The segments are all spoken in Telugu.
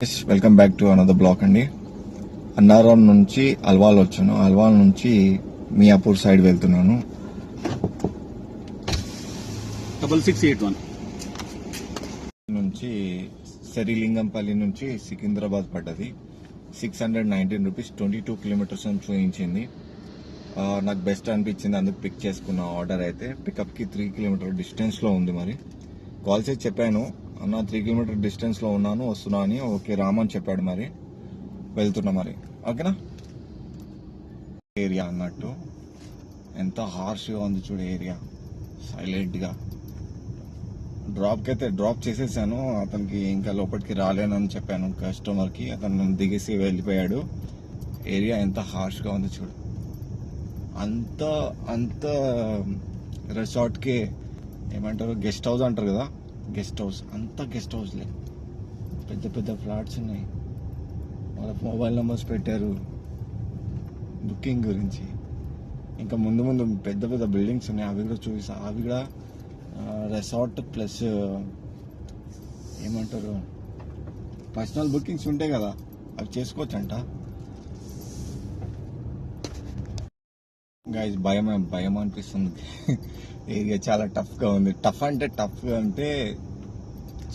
Welcome back to another block అండి. అన్నారం నుంచి అల్వాల్ వచ్చాను. అల్వాల్ నుంచి మియాపూర్ సైడ్ వెళ్తున్నాను. 6681 నుంచి శరిలింగంపల్లి నుంచి సికింద్రాబాద్ పడ్డది. 619 రూపీస్, 22 కిలోమీటర్స్ అని చూపించింది. నాకు బెస్ట్ అనిపించింది, అందుకు పిక్ చేసుకున్న ఆర్డర్. అయితే పికప్కి 3 కిలోమీటర్ డిస్టెన్స్లో ఉంది. మరి కాల్ చేసి చెప్పాను, అన్న 3 కిలోమీటర్ డిస్టెన్స్లో ఉన్నాను, వస్తున్నా అని. ఓకే రామని చెప్పాడు. మరి వెళ్తున్నా. మరి ఓకేనా. ఏరియా అన్నట్టు ఎంత హార్ష్గా ఉంది చూడు ఏరియా. సైలెంట్గా డ్రాప్కి అయితే డ్రాప్ చేసేసాను. అతనికి ఇంకా లోపలికి రాలేనని చెప్పాను కస్టమర్కి. అతను దిగేసి వెళ్ళిపోయాడు. ఏరియా ఎంత హార్ష్గా ఉంది చూడు. అంత అంత రిసార్ట్కి ఏమంటారు, గెస్ట్ హౌస్ అంటారు కదా, గెస్ట్ హౌస్ అంతా గెస్ట్ హౌస్లే. పెద్ద పెద్ద ఫ్లాట్స్ ఉన్నాయి. వాళ్ళ మొబైల్ నెంబర్స్ పెట్టారు బుకింగ్ గురించి. ఇంకా ముందు ముందు పెద్ద పెద్ద బిల్డింగ్స్ ఉన్నాయి, అవి కూడా చూపిస్తా. అవి కూడా రిసార్ట్ ప్లస్ ఏమంటారు, పర్సనల్ బుకింగ్స్ ఉంటాయి కదా, అవి చేసుకోవచ్చంట. గైస్ భయం అనిపిస్తుంది. ఏరియా చాలా టఫ్గా ఉంది. టఫ్ అంటే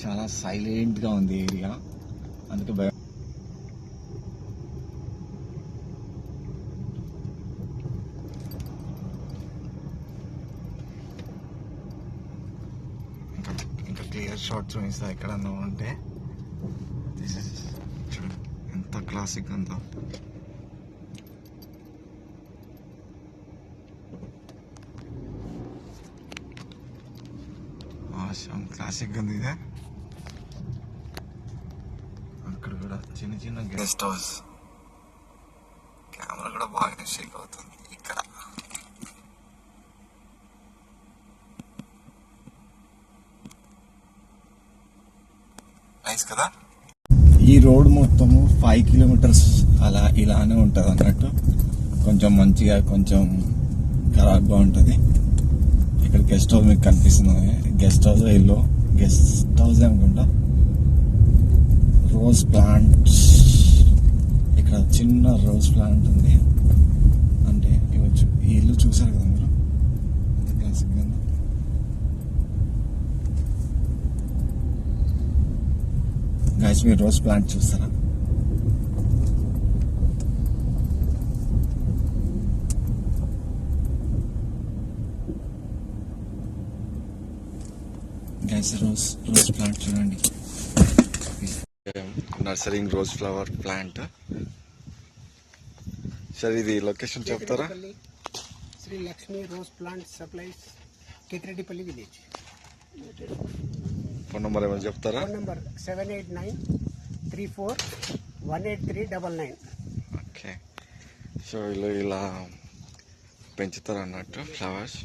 చాలా సైలెంట్గా ఉంది ఏరియా, అందుకే భయం. ఇంకా క్లియర్ షాట్స్ చూపిస్తా ఎక్కడన్నా ఉంటే. చూడు ఎంత క్లాసిక్ ఉందో. క్లాసిక్ ఉంది ఇదే. అక్కడ కూడా చిన్న చిన్న గెస్ట్ హౌస్. కెమెరా కూడా బాగా షేక్ అవుతుంది ఇక్కడ. నైస్ కదా. ఈ రోడ్ మొత్తము 5 కిలోమీటర్స్ అలా ఇలానే ఉంటుంది అన్నట్టు. కొంచెం మంచిగా కొంచెం ఖరాబ్గా ఉంటుంది. ఇక్కడ గెస్ట్ హౌస్ మీకు కనిపిస్తుంది. గెస్ట్ హౌస్ ఇల్లు, గెస్ట్ హౌస్ అనుకుంటా. రోజ్ ప్లాంట్స్, ఇక్కడ చిన్న రోజ్ ప్లాంట్ ఉంది. అంటే ఈ ఇల్లు చూసారు కదా మీరు, ఎంత క్లాసిక్ గా. గైస్ మీరు రోజ్ ప్లాంట్ చూస్తారా? రోజ్ ప్లాంట్ చూడండి. నర్సరింగ్ రోజ్ ఫ్లవర్ ప్లాంట్. సరే ఇది లొకేషన్ చెప్తారా? Shri Lakshmi rose plant supplies, Ketireddipalli village. Phone number ఏమైనా చెప్తారా? Phone number 7893418399. ఓకే. సో ఇలా పెంచుతారు అన్నట్టు ఫ్లవర్స్.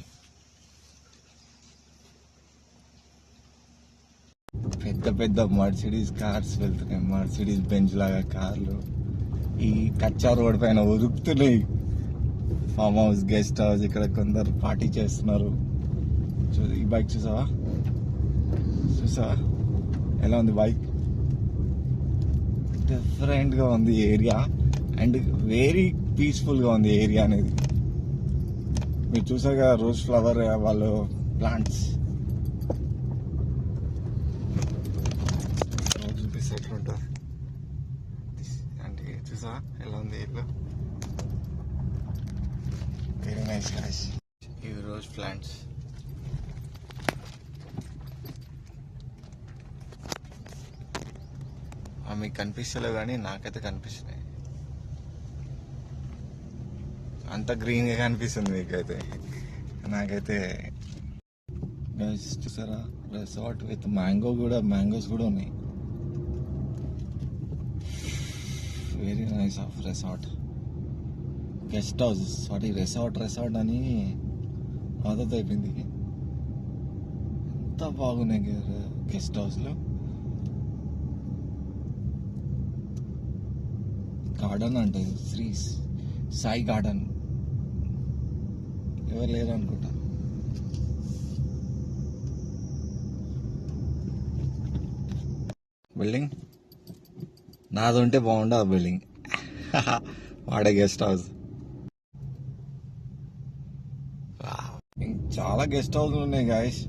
పెద్ద పెద్ద మర్సిడీస్ కార్స్ వెళ్తున్నాయి, మర్సిడీస్ బెంజ్ లాగా కార్లు. ఈ కచ్చా రోడ్ పైన ఉరుకుతున్నాయి. Farm house, guest house. ఇక్కడ కొందరు పార్టీ చేస్తున్నారు. ఈ బైక్ చూసావా ఎలా ఉంది బైక్? డిఫరెంట్గా ఉంది ఏరియా అండ్ వెరీ పీస్ఫుల్గా ఉంది ఏరియా అనేది. మీరు చూసారు కదా రోజ్ ఫ్లవర్ వాళ్ళు ప్లాంట్స్. ఎట్లుంటుంది అంటే చూసా ఎలా ఉంది ఇల్లు. Very nice guys. ఇవి రోజ్ ప్లాంట్స్. మీకు కనిపిస్తలేవు కానీ నాకైతే కనిపిస్తున్నాయి. అంత గ్రీన్గా కనిపిస్తుంది మీకైతే, నాకైతే. చూసారా రిసార్ట్ విత్ మ్యాంగోస్ కూడా ఉన్నాయి. Very nice of resort. Guest house sorry resort అని ఆదత్ అయిపోయింది. ఎంత బాగున్నాయి గెస్ట్ హౌస్లో. గార్డెన్ అంటే శ్రీ సాయి గార్డెన్. ఎవరు లేరు అనుకుంటా. బిల్డింగ్ నాది ఉంటే బాగుండదు బిల్డింగ్. వాడే గెస్ట్ హౌస్. చాలా గెస్ట్ హౌస్లు ఉన్నాయి గాయస్.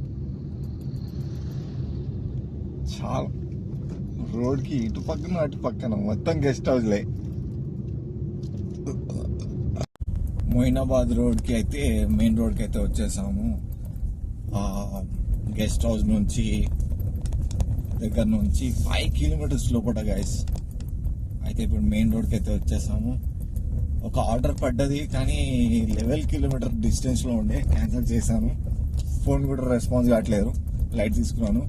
చాలా రోడ్కి ఇటు పక్కన అటు పక్కన మొత్తం గెస్ట్ హౌస్లే. మొయినాబాద్ రోడ్కి అయితే మెయిన్ రోడ్కి అయితే వచ్చేసాము. గెస్ట్ హౌస్ నుంచి దగ్గర నుంచి 5 కిలోమీటర్స్ లోపల గాయస్. అయితే ఇప్పుడు మెయిన్ రోడ్కి అయితే వచ్చేసాము. ఒక ఆర్డర్ పడ్డది కానీ 11 కిలోమీటర్ డిస్టెన్స్లో ఉండే క్యాన్సిల్ చేశాను. ఫోన్ కూడా రెస్పాన్స్ కావట్లేదు. లైట్ తీసుకున్నాను.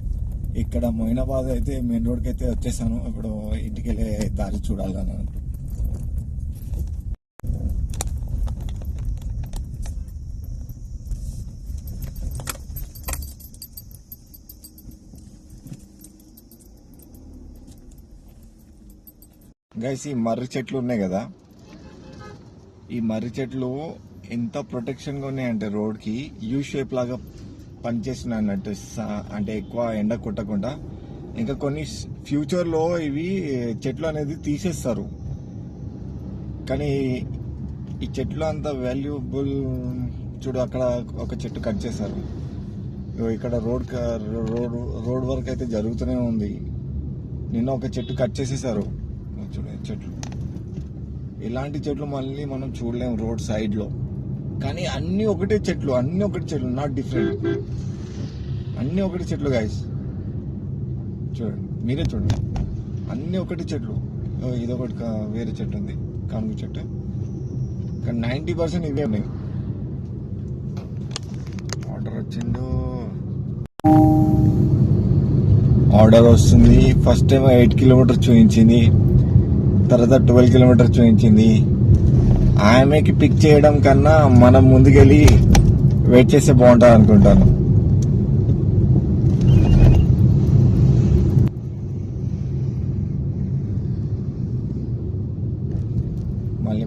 ఇక్కడ మొయినాబాద్ అయితే మెయిన్ రోడ్కి అయితే వచ్చేసాను. ఇప్పుడు ఇంటికి వెళ్ళే దారి చూడాలన్నాను. గైస్ ఈ మర్రి చెట్లు ఉన్నాయి కదా, ఈ మర్రి చెట్లు ఎంత ప్రొటెక్షన్గా ఉన్నాయంటే రోడ్కి యూ షేప్ లాగా పనిచేస్తున్నాయి అన్నట్టు. అంటే ఎక్కువ ఎండ కొట్టకుండా. ఇంకా కొన్ని ఫ్యూచర్లో ఇవి చెట్లు అనేది తీసేస్తారు. కానీ ఈ చెట్లు అంత వాల్యుబుల్. చూడు అక్కడ ఒక చెట్టు కట్ చేశారు. ఇక్కడ రోడ్ వర్క్ అయితే జరుగుతూనే ఉంది. నిన్న ఒక చెట్టు కట్ చేసేసారు. చూడండి చెట్లు. ఇలాంటి చెట్లు మళ్ళీ మనం చూడలేము రోడ్ సైడ్ లో. కానీ అన్ని ఒకటే చెట్లు, నాట్ డిఫరెంట్. అన్ని ఒకటి చెట్లు గైస్. చూడండి, మీరే చూడండి, అన్ని ఒకటి చెట్లు. ఇదొకటి వేరే చెట్టు ఉంది, కానుగ చెట్టు. కానీ 90% ఇవే ఉన్నాయి. ఆర్డర్ వచ్చిందో, ఆర్డర్ వస్తుంది. ఫస్ట్ టైం 8 కిలోమీటర్స్ చూపించింది, తర్వాత 12 కిలోమీటర్స్ చూపించింది. ఆమెకి పిక్ చేయడం కన్నా మనం ముందుకెళ్ళి వెయిట్ చేస్తే బాగుంటుంది అనుకుంటాను.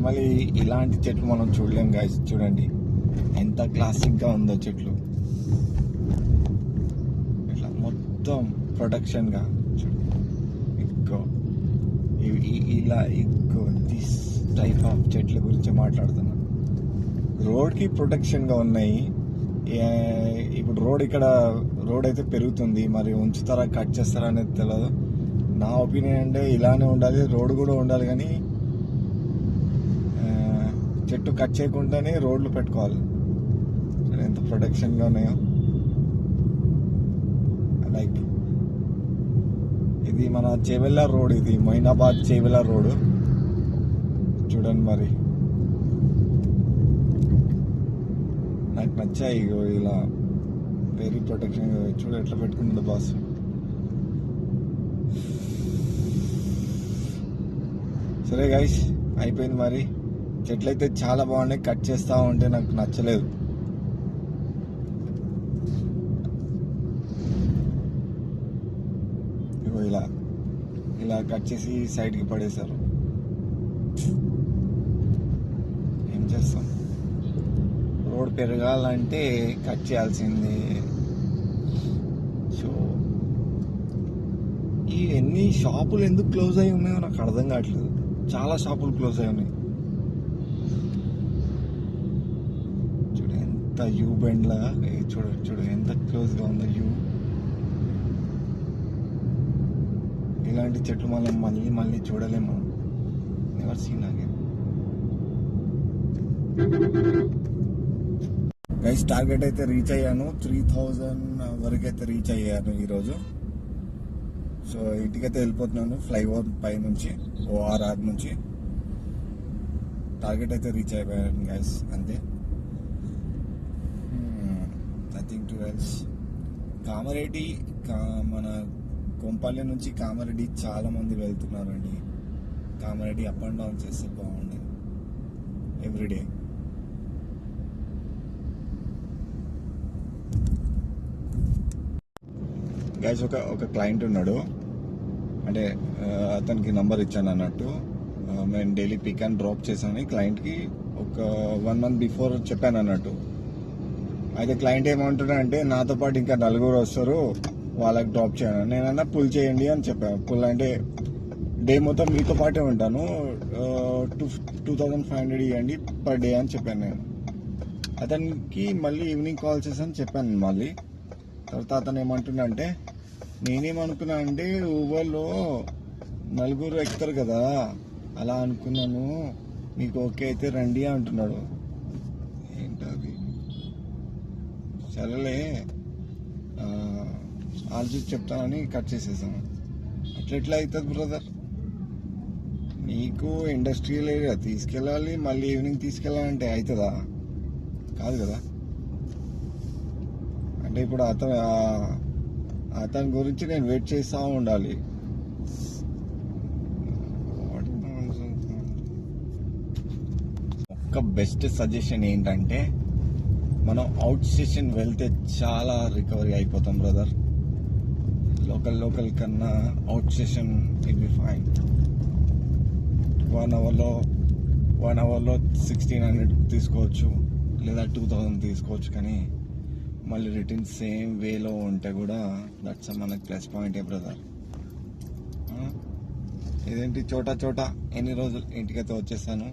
మళ్ళీ ఇలాంటి చెట్లు మనం చూడలేం గాయస్. చూడండి ఎంత క్లాసిక్ గా ఉందో చెట్లు. ఇట్లా మొత్తం ప్రొటెక్షన్ గా ఇలా దిస్ టైప్ ఆఫ్ చెట్ల గురించి మాట్లాడుతున్నాను. రోడ్ కి ప్రొటెక్షన్ గా ఉన్నాయి. ఇప్పుడు రోడ్ అయితే పెరుగుతుంది. మరి ఉంచుతారా కట్ చేస్తారా అనేది తెలియదు. నా ఒపీనియన్ అంటే ఇలానే ఉండాలి, రోడ్ కూడా ఉండాలి. కానీ చెట్టు కట్ చేయకుండానే రోడ్లు పెట్టుకోవాలి. ఎంత ప్రొటెక్షన్ గా ఉన్నాయో. లైక్ ఇది మన చేవెళ్ళ రోడ్, ఇది మొయినాబాద్ చేవెళ్ళ రోడ్. చూడండి మరి నాకు నచ్చాయి ఇలా వెరీ ప్రొటెక్షన్. చూడు ఎట్లా పెట్టుకుంటుందో బాస్. సరే గైస్, అయిపోయింది. మరి చెట్లు అయితే చాలా బాగున్నాయి. కట్ చేస్తా ఉంటే నాకు నచ్చలేదు. ఇలా కట్ చేసి సైడ్ కి పడేశారు. ఏం చేస్తాం, రోడ్ పెరగాలంటే కట్ చేయాల్సిందే. సో ఈ ఎన్ని షాపులు ఎందుకు క్లోజ్ అయి ఉన్నాయో నాకు అర్థం కావట్లేదు. చాలా షాపులు క్లోజ్ అయి ఉన్నాయి. చూడు ఎంత యూ బెండ్ లాగా. చూడు ఎంత క్లోజ్ గా ఉందో యూ. ఇలాంటి చెట్లు మనం మళ్ళీ చూడలేము. Never seen again. Guys target అయితే రీచ్ అయ్యాను. 3000 వరకు అయితే రీచ్ అయ్యాను ఈరోజు. సో ఇంటికైతే వెళ్ళిపోతున్నాను ఫ్లైఓవర్ పై నుంచి, ORR నుంచి. టార్గెట్ అయితే రీచ్ అయిపోయాను గైస్, అంతే. Nothing to else. కామారెడ్డి మన కొంపల్లి నుంచి కామారెడ్డి చాలా మంది వెళ్తున్నారండి. కామారెడ్డి అప్ అండ్ డౌన్ చేస్తే బాగుంది ఎవ్రీడే. గైస్ ఒక క్లయింట్ ఉన్నాడు. అంటే అతనికి నంబర్ ఇచ్చాను అన్నట్టు. నేను డైలీ పిక్ అండ్ డ్రాప్ చేశాను క్లయింట్కి. ఒక 1 month బిఫోర్ చెప్పాను అన్నట్టు. అయితే క్లయింట్ ఏమంటున్నా అంటే, నాతో పాటు ఇంకా 4 వస్తారు, వాళ్ళకి డ్రాప్ చేయను. నేనన్నా పుల్ చేయండి అని చెప్పాను. పుల్ అంటే డే మొత్తం మీతో పాటే ఉంటాను, 2500 ఇవ్వండి పర్ డే అని చెప్పాను నేను. అతనికి మళ్ళీ ఈవినింగ్ కాల్ చేశాను చెప్పాను మళ్ళీ. తర్వాత అతను ఏమంటున్నా అంటే, నేనేమనుకున్నా అంటే ఊబర్లో 4 ఎక్కుతారు కదా అలా అనుకున్నాను, మీకు ఓకే అయితే రండి అంటున్నాడు. ఏంటది, సరేలే ఆలోచించి చెప్తానని కట్ చేసేసాను. అట్లా అవుతుంది బ్రదర్, నీకు ఇండస్ట్రియల్ ఏరియా తీసుకెళ్ళాలి, మళ్ళీ ఈవినింగ్ తీసుకెళ్ళాలంటే అవుతుందా? కాదు కదా. అంటే ఇప్పుడు అతని గురించి నేను వెయిట్ చేస్తూ ఉండాలి. ఒక్క బెస్ట్ సజెషన్ ఏంటంటే, మనం అవుట్ స్టేషన్ వెళ్తే చాలా రికవరీ అయిపోతాం బ్రదర్. లోకల్ కన్నా out station it be fine. 1 అవర్లో 1600 తీసుకోవచ్చు, లేదా 2000 తీసుకోవచ్చు. కానీ మళ్ళీ రిటర్న్ సేమ్ వేలో ఉంటే కూడా దట్స్ మనకి ప్లస్ పాయింటే బ్రదర్. ఇదేంటి చోటా ఎన్ని రోజులు ఇంటికైతే వచ్చేసాను.